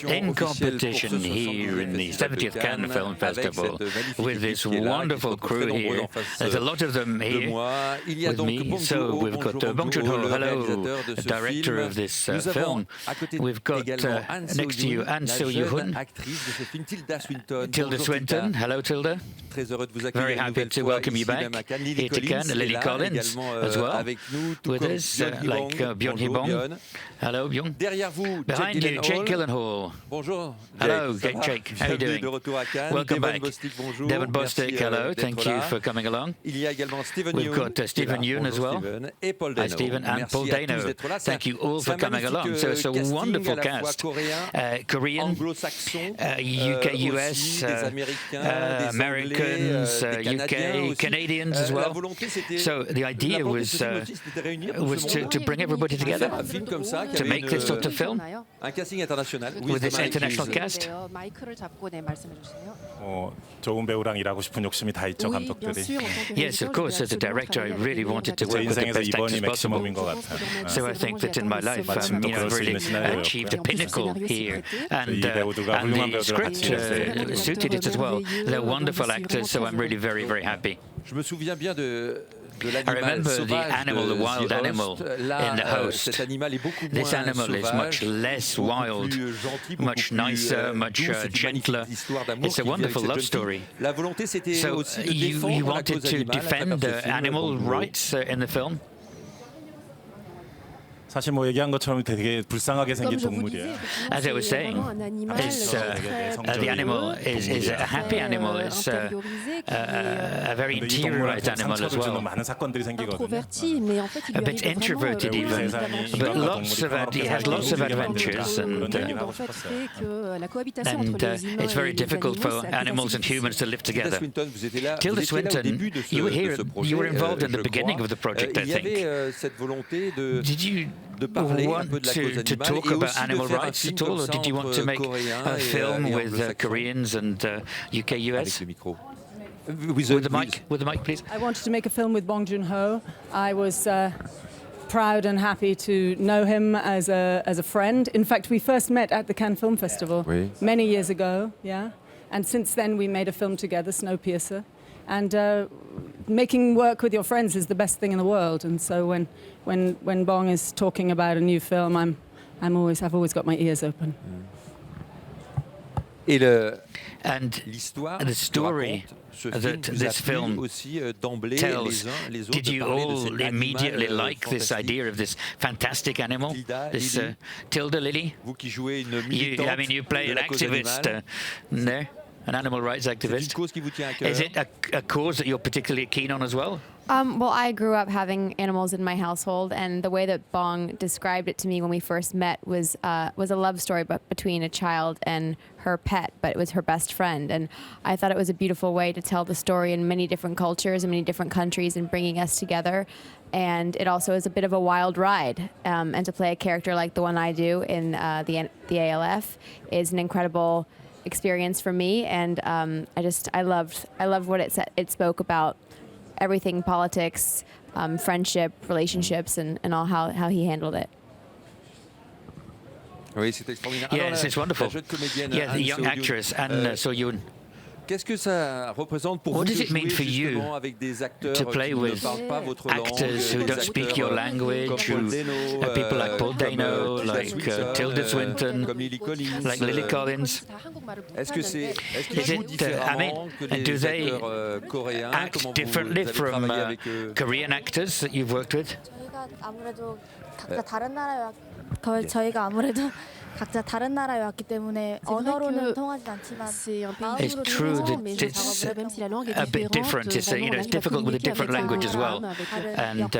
in competition here in the 70th Cannes Film Festival with this wonderful crew here. There's a lot of them here with me. So we've got Bong hello, the director of this film. We've got next to you Hyun, Tilda Swinton. Hello, Tilda. Very happy to welcome you back here to Cannes. Lily Collins as well with us, like Byung Heebong. Hello, Byung. Behind you, Jake Gyllenhaal. Hello, Jake. How are you doing? Welcome back. Devon, Bostick. Hello. Thank you for coming along. We've got Stephen Yeun as well. Hi, Stephen, and Paul Dano. Thank you all for coming along. So it's a wonderful cast. Korean, UK, US, Americans, UK, Canadians as well. So the idea was to bring everybody together to make this sort of film with this international cast. Yes, of course, as a director, I really wanted to work with the best actors possible. So I think that in my life, I've really achieved a pinnacle here. And the script suited it as well. They're wonderful actors, so I'm really very, very happy. I remember the animal, the wild animal in The Host. This animal is much less wild, much nicer, much gentler. It's a wonderful love story. So you wanted to defend animal rights in the film? 사실 뭐 얘기한 것처럼 되게 불쌍하게 생긴 동물이에요. As I was saying, the animal is a happy animal. It's a very interiorized animal as well. 많은 사건들이 생기거든요. A bit introverted even, but he has lots of adventures, and it's very difficult for animals and humans to live together. Tilda Swinton, you were here. You were involved in the beginning of the project, I think. Did you want to talk about animal rights at all, or did you want to make a film with Koreans and UK, US? With the mic, please. I wanted to make a film with Bong Joon-ho. I was proud and happy to know him as a friend. In fact, we first met at the Cannes Film Festival many years ago, yeah. And since then, we made a film together, Snowpiercer. And making work with your friends is the best thing in the world. And so when Bong is talking about a new film, I've always got my ears open. And the story that this film tells, did you all immediately like this idea of this fantastic animal, this Tilda, Lily? You play an activist there. An animal rights activist. Is it a cause that you're particularly keen on as well? Well, I grew up having animals in my household, and the way that Bong described it to me when we first met was a love story between a child and her pet, but it was her best friend. And I thought it was a beautiful way to tell the story in many different cultures and many different countries and bringing us together. And it also is a bit of a wild ride. And to play a character like the one I do in the ALF is an incredible experience for me, and I loved what it spoke about everything, politics, friendship, relationships, and all how he handled it. Yes, it's wonderful. Yeah, the young actress, and so Yeun. What does it mean for you to play with actors who don't speak your language, people like Paul Dano, like Tilda Swinton, like Lily Collins? Do they act differently from Korean actors that you've worked with? 저희가 아무래도 각자 다른 나라에 왔기 때문에 언어로는 통하지 않지만 it's true that it's a bit different. It's difficult with a different language as well. And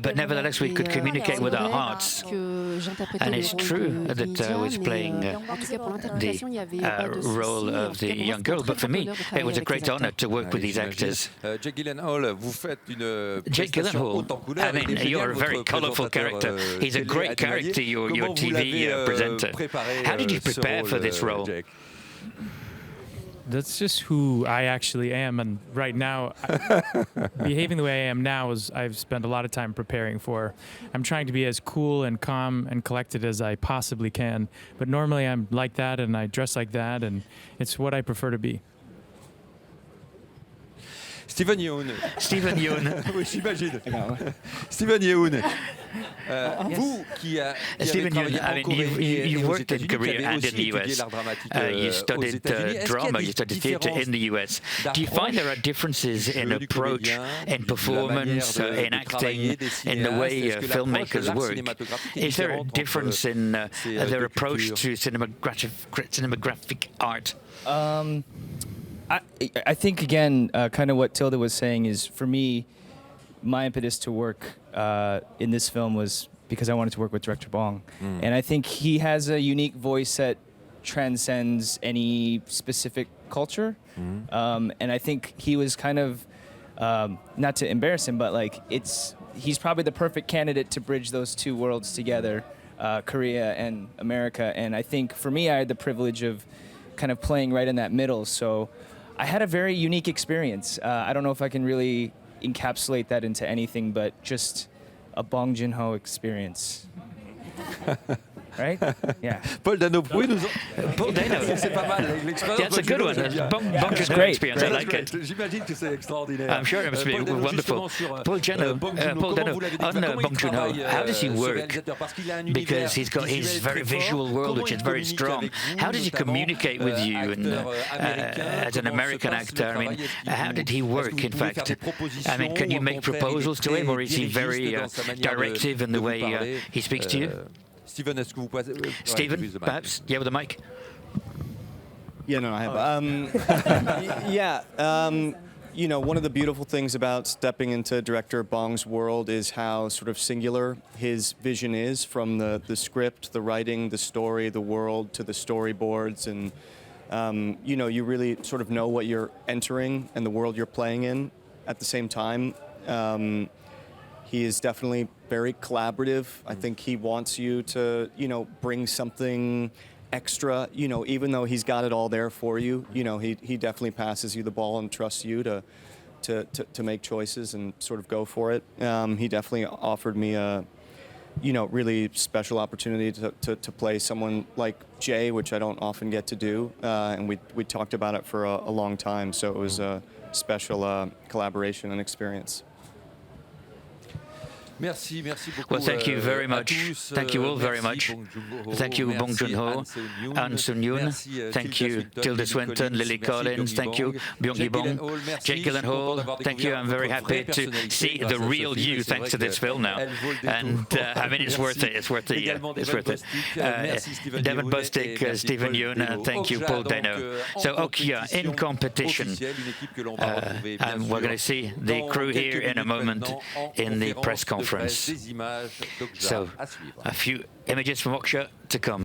but nevertheless, we could communicate with our hearts. And it's true that I was playing the role of the young girl. But for me, it was a great honor to work with these actors. Jake Gyllenhaal, I mean, you're a very colorful character. He's a great character, your TV presenter. How did you prepare for this role? that's just who I actually am. And right now, behaving the way I am now is I've spent a lot of time preparing for. I'm trying to be as cool and calm and collected as I possibly can. But normally I'm like that and I dress like that, and it's what I prefer to be. Steven Yeun. Stephen Yeun. Oui, j'imagine. Steven Yeun. Vous qui Stephen Yeun, I mean, you worked in Korea and in the US. You studied drama, you studied theatre in the US. Do you find there are differences in approach, in performance, in acting, in the way filmmakers work? Is there a difference in their approach to cinematographic art? I think, again, kind of what Tilda was saying is, for me, my impetus to work in this film was because I wanted to work with director Bong. And I think he has a unique voice that transcends any specific culture. And I think he was kind of, not to embarrass him, but like he's probably the perfect candidate to bridge those two worlds together, Korea and America. And I think for me, I had the privilege of kind of playing right in that middle. So I had a very unique experience. I don't know if I can really encapsulate that into anything, but just a Bong Joon-ho experience. Right? Yeah. Paul Dano, Paul Dano. C'est pas mal. That's a good one. Bong Joon-ho experience. I like it. J'imagine que c'est extraordinaire. I'm sure it must be wonderful. Paul Dano, on Bong Joon-ho, how does he work? Because he's got his very visual world, which is very strong. How does he communicate with you and, as an American actor? I mean, how did he work, in fact? I mean, can you make proposals to him, or is he very directive in the way he speaks to you? Steven, est-ce que vous pouvez... Stephen, perhaps? Yeah, with the mic. Yeah, no, I have. You know, one of the beautiful things about stepping into director Bong's world is how sort of singular his vision is, from the script, the writing, the story, the world, to the storyboards. And, you know, you really sort of know what you're entering and the world you're playing in at the same time. He is definitely very collaborative. I think he wants you to, you know, bring something extra, you know, even though he's got it all there for you. You know, he definitely passes you the ball and trusts you to make choices and sort of go for it. He definitely offered me a, you know, really special opportunity to play someone like Jay, which I don't often get to do. And we talked about it for a long time, so it was a special collaboration and experience. Merci beaucoup. Well, thank you very much. Thank you all very much. Thank you, Bong Joon-ho, An Sun-yoon. Thank you, Tilda Swinton, Lily Collins. Thank you, Byung Heebong, Jake Gyllenhaal. Thank you. I'm very happy to see the real you thanks to this film now. And I mean, it's worth it. It's worth it. It's worth it. Devon, Bostick, Steven Yeun. Thank you, Paul Dano. So OKJA in competition. And we're going to see the crew here in a moment in the press conference. So, a few images from OKJA to come.